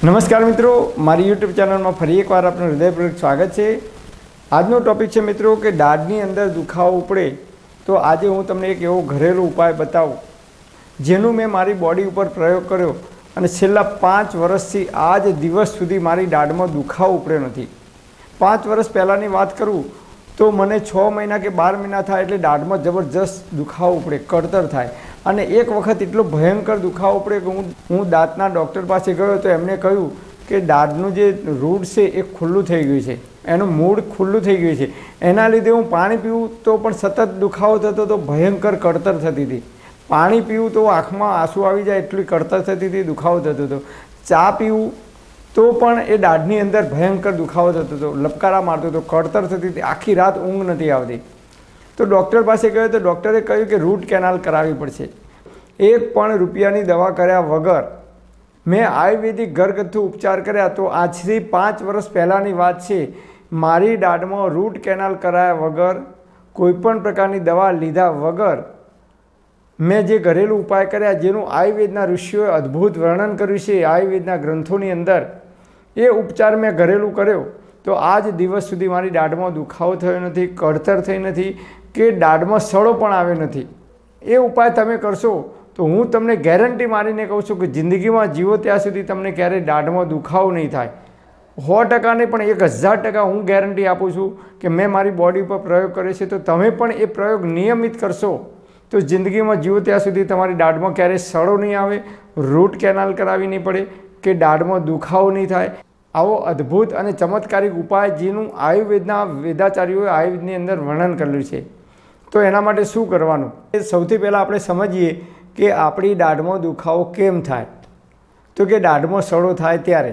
નમસ્કાર મિત્રો, મારી યુટ્યુબ ચેનલમાં ફરી એકવાર આપનું હૃદયપૂર્વક સ્વાગત છે। આજનો ટોપિક છે મિત્રો કે દાઢની અંદર દુખાવો ઉપડે તો આજે હું તમને એક એવો ઘરેલું ઉપાય બતાવું જેનું મેં મારી બોડી ઉપર પ્રયોગ કર્યો અને છેલ્લા 5 વર્ષથી આજ દિવસ સુધી મારી દાઢમાં દુખાવો ઉપડ્યો નથી। 5 વર્ષ પહેલાંની વાત કરું તો મને 6 મહિના કે 12 મહિના થાય એટલે દાઢમાં જબરજસ્ત દુખાવો ઉપડે, કળતર થાય અને એક વખત એટલો ભયંકર દુખાવો પડે કે હું દાંતના ડૉક્ટર પાસે ગયો તો એમણે કહ્યું કે દાઢનું જે રૂટ છે એ ખુલ્લું થઈ ગયું છે, એનું મૂળ ખુલ્લું થઈ ગયું છે। એના લીધે હું પાણી પીવું તો પણ સતત દુખાવો થતો તો, ભયંકર કળતર થતી હતી। પાણી પીવું તો આંખમાં આંસુ આવી જાય એટલી કળતર થતી હતી, દુખાવો થતો હતો। ચા પીવું તો પણ એ દાઢની અંદર ભયંકર દુખાવો થતો હતો, લપકારા મારતો હતો, કળતર થતી હતી, આખી રાત ઊંઘ નથી આવતી। તો ડૉક્ટર પાસે ગયો તો ડૉક્ટરે કહ્યું કે રૂટ કેનાલ કરાવવી પડશે। 1 પણ રૂપિયાની દવા કર્યા વગર મેં આયુર્વેદિક ઘરગથ્થુ ઉપચાર કર્યા તો આજથી 5 વર્ષ પહેલાંની વાત છે। મારી દાઢમાં રૂટ કેનાલ કરાયા વગર, કોઈપણ પ્રકારની દવા લીધા વગર મેં જે ઘરેલું ઉપાય કર્યા જેનું આયુર્વેદના ઋષિઓએ અદ્ભુત વર્ણન કર્યું છે આયુર્વેદના ગ્રંથોની અંદર, એ ઉપચાર મેં ઘરેલું કર્યો તો આજ દિવસ સુધી મારી દાઢમાં દુખાવો થયો નથી, કળતર થઈ નથી કે દાઢમાં સડો પણ આવ્યો નથી। એ ઉપાય તમે કરશો તો હું તમને ગેરંટી મારીને કહું છું કે જિંદગીમાં જીવો ત્યાં સુધી તમને ક્યારેય દાઢમાં દુખાવો નહીં થાય। 100% નહીં પણ 1000% હું ગેરંટી આપું છું કે મેં મારી બોડી પર પ્રયોગ કર્યો છે, તો તમે પણ એ પ્રયોગ નિયમિત કરશો તો જિંદગીમાં જીવો ત્યાં સુધી તમારી દાઢમાં ક્યારેય સડો નહીં આવે, રૂટ કેનાલ કરાવી નહીં પડે કે દાઢમાં દુખાવો નહીં થાય। આવો અદ્ભુત અને ચમત્કારિક ઉપાય જેનું આયુર્વેદના વેદાચાર્યોએ આયુર્વેદની અંદર વર્ણન કરેલું છે। તો એના માટે શું કરવાનું એ સૌથી પહેલાં આપણે સમજીએ કે આપણી દાઢમાં દુખાવો કેમ થાય। તો કે દાઢમાં સડો થાય ત્યારે।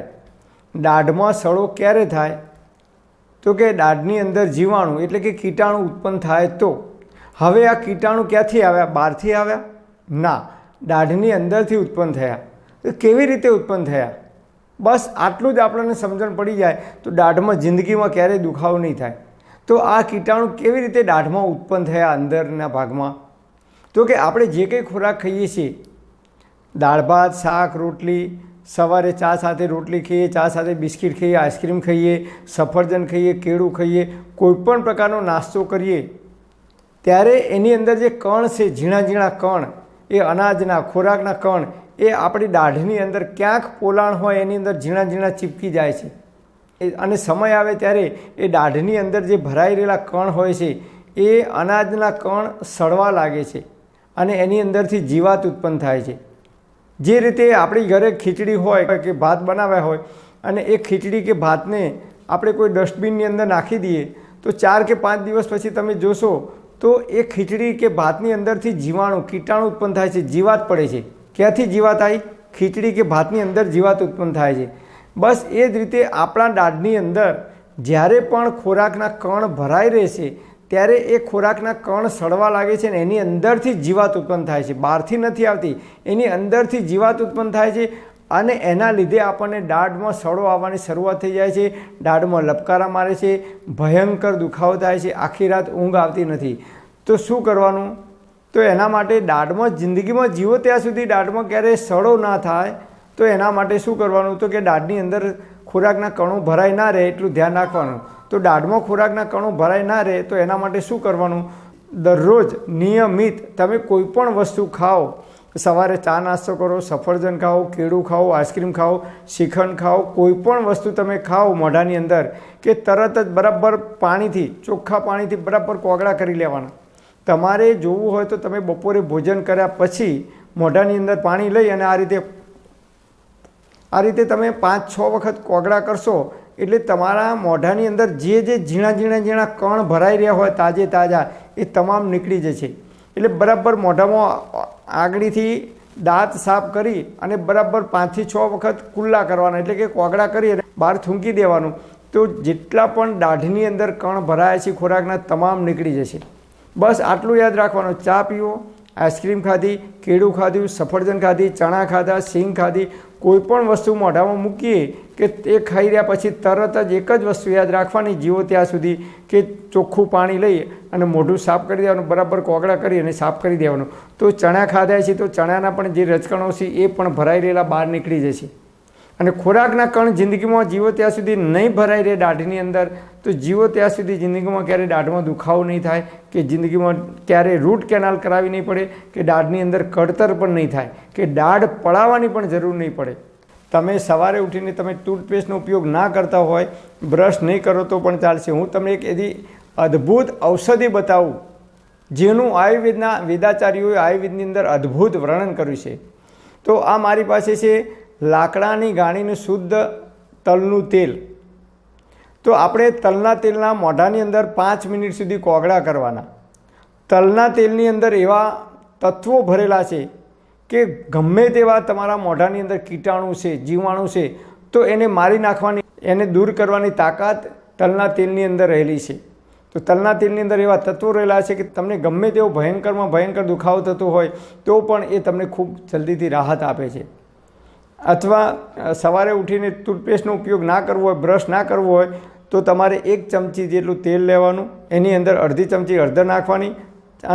દાઢમાં સડો ક્યારે થાય તો કે દાઢની અંદર જીવાણુ એટલે કે કીટાણુ ઉત્પન્ન થાય તો। હવે આ કીટાણુ ક્યાંથી આવ્યા? બહારથી આવ્યા? ના, દાઢની અંદરથી ઉત્પન્ન થયા। તો કેવી રીતે ઉત્પન્ન થયા? બસ આટલું જ આપણને સમજણ પડી જાય તો દાઢમાં જિંદગીમાં ક્યારેય દુખાવો નહીં થાય। તો આ કીટાણુ કેવી રીતે દાઢમાં ઉત્પન્ન થયા અંદરના ભાગમાં? તો કે આપણે જે કંઈ ખોરાક ખાઈએ છીએ, દાળ ભાત, શાક, રોટલી, સવારે ચા સાથે રોટલી ખાઈએ, ચા સાથે બિસ્કિટ ખાઈએ, આઈસ્ક્રીમ ખાઈએ, સફરજન ખાઈએ, કેળું ખાઈએ, કોઈપણ પ્રકારનો નાસ્તો કરીએ ત્યારે એની અંદર જે કણ છે, ઝીણા ઝીણા કણ, એ અનાજના ખોરાકના કણ એ આપણી દાઢની અંદર ક્યાંક પોલાણ હોય એની અંદર ઝીણા ઝીણા ચીપકી જાય છે અને સમય આવે ત્યારે એ દાઢની અંદર જે ભરાઈ રહેલા કણ હોય છે એ અનાજના કણ સડવા લાગે છે અને એની અંદરથી જીવાત ઉત્પન્ન થાય છે। જે રીતે આપણી ઘરે ખીચડી હોય કે ભાત બનાવ્યા હોય અને એ ખીચડી કે ભાતને આપણે કોઈ ડસ્ટબિનની અંદર નાખી દઈએ તો 4 કે 5 દિવસ પછી તમે જોશો તો એ ખીચડી કે ભાતની અંદરથી જીવાણુ કીટાણુ ઉત્પન્ન થાય છે, જીવાત પડે છે। ક્યાંથી જીવાત આવી? ખીચડી કે ભાતની અંદર જીવાત ઉત્પન્ન થાય છે। બસ એ જ રીતે આપણા દાઢની અંદર જ્યારે પણ ખોરાકના કણ ભરાઈ રહેશે ત્યારે એ ખોરાકના કણ સડવા લાગે છે ને એની અંદરથી જીવાત ઉત્પન્ન થાય છે, બહારથી નથી આવતી, એની અંદરથી જીવાત ઉત્પન્ન થાય છે અને એના લીધે આપણને દાઢમાં સડો આવવાની શરૂઆત થઈ જાય છે, દાઢમાં લપકારા મારે છે, ભયંકર દુખાવો થાય છે, આખી રાત ઊંઘ આવતી નથી। તો શું કરવાનું? તો એના માટે દાઢમાં જિંદગીમાં જીવો ત્યાં સુધી દાઢમાં ક્યારેય સડો ના થાય તો એના માટે શું કરવાનું? તો કે દાઢની અંદર ખોરાકના કણો ભરાઈ ના રહે એટલું ધ્યાન રાખવાનું। તો દાઢમાં ખોરાકના કણો ભરાઈ ના રહે તો એના માટે શું કરવાનું? દરરોજ નિયમિત તમે કોઈ પણ વસ્તુ ખાઓ, સવારે ચા નાસ્તો કરો, સફરજન ખાઓ, કેળું ખાઓ, આઈસ્ક્રીમ ખાઓ, શ્રીખંડ ખાઓ, કોઈ પણ વસ્તુ તમે ખાઓ મોઢાની અંદર કે તરત જ બરાબર પાણીથી, ચોખ્ખા પાણીથી બરાબર કોગળા કરી લેવાના। તમારે જોવું હોય તો તમે બપોરે ભોજન કર્યા પછી મોઢાની અંદર પાણી લઈ અને આ રીતે તમે 5-6 વખત કોગળા કરશો એટલે તમારા મોઢાની અંદર જે ઝીણા ઝીણા કણ ભરાઈ રહ્યા હોય તાજે તાજા એ તમામ નીકળી જશે। એટલે બરાબર મોઢામાં આગળીથી દાંત સાફ કરી અને બરાબર 5 થી 6 વખત કુલ્લા કરવાના એટલે કે કોગળા કરી અને બહાર થૂંકી દેવાનું તો જેટલા પણ દાઢની અંદર કણ ભરાયા છે ખોરાકના તમામ નીકળી જશે। બસ આટલું યાદ રાખવાનું। ચા પીવો, આઈસ્ક્રીમ ખાધી, કેળું ખાધું, સફરજન ખાધી, ચણા ખાધા, સિંગ ખાધી, કોઈ પણ વસ્તુ મોઢામાં મૂકીએ કે એ ખાઈ રહ્યા પછી તરત જ એક જ વસ્તુ યાદ રાખવાની જીવો ત્યાં સુધી કે ચોખ્ખું પાણી લઈ અને મોઢું સાફ કરી દેવાનું, બરાબર કોગળા કરી અને સાફ કરી દેવાનું। તો ચણા ખાધા છે તો ચણાના પણ જે રચકણો છે એ પણ ભરાઈ રહેલા બહાર નીકળી જશે। અને ખોરાકના કણ જિંદગીમાં જીવો ત્યાં સુધી નહીં ભરાઈ રહે દાઢની અંદર, તો જીવો ત્યાં સુધી જિંદગીમાં ક્યારેય દાઢમાં દુખાવો નહીં થાય, કે જિંદગીમાં ક્યારેય રૂટ કેનાલ કરાવી નહીં પડે, કે દાઢની અંદર કળતર પણ નહીં થાય, કે દાઢ પડાવવાની પણ જરૂર નહીં પડે. તમે સવારે ઉઠીને તમે ટૂથપેસ્ટનો ઉપયોગ ના કરતા હોય, બ્રશ નહીં કરો તો પણ ચાલશે. હું તમને એક એવી અદ્ભુત ઔષધિ બતાવું જેનું આયુર્વેદના વેદાચાર્યોએ આયુર્વેદની અંદર અદ્ભુત વર્ણન કર્યું છે. તો આ મારી પાસે છે લાકડાની ગાણીનું શુદ્ધ તલનું તેલ. તો આપણે તલના તેલના મોઢાની અંદર 5 મિનિટ સુધી કોગળા કરવાના. તલના તેલની અંદર એવા તત્વો ભરેલા છે કે ગમે તેવા તમારા મોઢાની અંદર કીટાણુ છે, જીવાણુ છે, તો એને મારી નાખવાની, એને દૂર કરવાની તાકાત તલના તેલની અંદર રહેલી છે. તો તલના તેલની અંદર એવા તત્વો રહેલા છે કે તમને ગમે તેવો ભયંકરમાં ભયંકર દુખાવો થતો હોય તો પણ એ તમને ખૂબ જલ્દીથી રાહત આપે છે. અથવા સવારે ઉઠીને ટૂથપેસ્ટનો ઉપયોગ ના કરવો હોય, બ્રશ ના કરવો હોય, તો તમારે 1 ચમચી જેટલું તેલ લેવાનું, એની અંદર અડધી ચમચી હળદર નાખવાની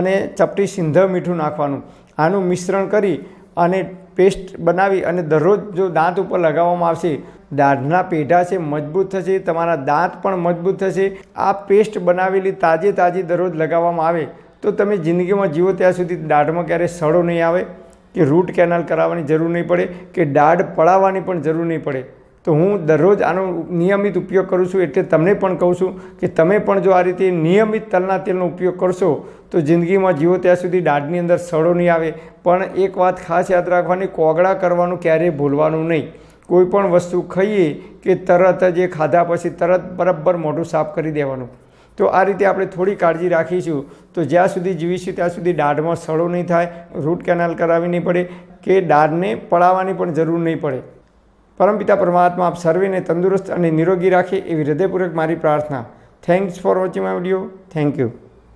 અને ચપટી સિંધવ મીઠું નાખવાનું. આનું મિશ્રણ કરી અને પેસ્ટ બનાવી અને દરરોજ જો દાંત ઉપર લગાવવામાં આવશે, દાઢના પેઢા છે મજબૂત થશે, તમારા દાંત પણ મજબૂત થશે. આ પેસ્ટ બનાવેલી તાજી દરરોજ લગાવવામાં આવે તો તમે જિંદગીમાં જીવો ત્યાં સુધી દાઢમાં ક્યારેય સડો નહીં આવે, કે રૂટ કેનાલ કરાવવાની જરૂર નહીં પડે, કે દાઢ પડાવવાની પણ જરૂર નહીં પડે. તો હું દરરોજ આનો નિયમિત ઉપયોગ કરું છું, એટલે તમને પણ કહું છું કે તમે પણ જો આ રીતે નિયમિત તલના તેલનો ઉપયોગ કરશો તો જિંદગીમાં જીવો ત્યાં સુધી દાઢની અંદર સડો નહીં આવે. પણ એક વાત ખાસ યાદ રાખવાની, કોગળા કરવાનું ક્યારેય ભૂલવાનું નહીં. કોઈ પણ વસ્તુ ખાઈએ કે તરત જ એ ખાધા પછી તરત બરાબર મોઢું સાફ કરી દેવાનું. તો આ રીતે આપણે થોડી કાળજી રાખીશું તો જ્યાં સુધી જીવીશું ત્યાં સુધી દાઢમાં સડો નહીં થાય, રૂટ કેનાલ કરાવવી નહીં પડે, કે દાઢને પડાવવાની પણ જરૂર નહીં પડે. પરમપિતા પરમાત્મા આપ સર્વેને તંદુરસ્ત અને નિરોગી રાખે એવી હૃદયપૂર્વક મારી પ્રાર્થના. Thanks for watching my video. Thank you.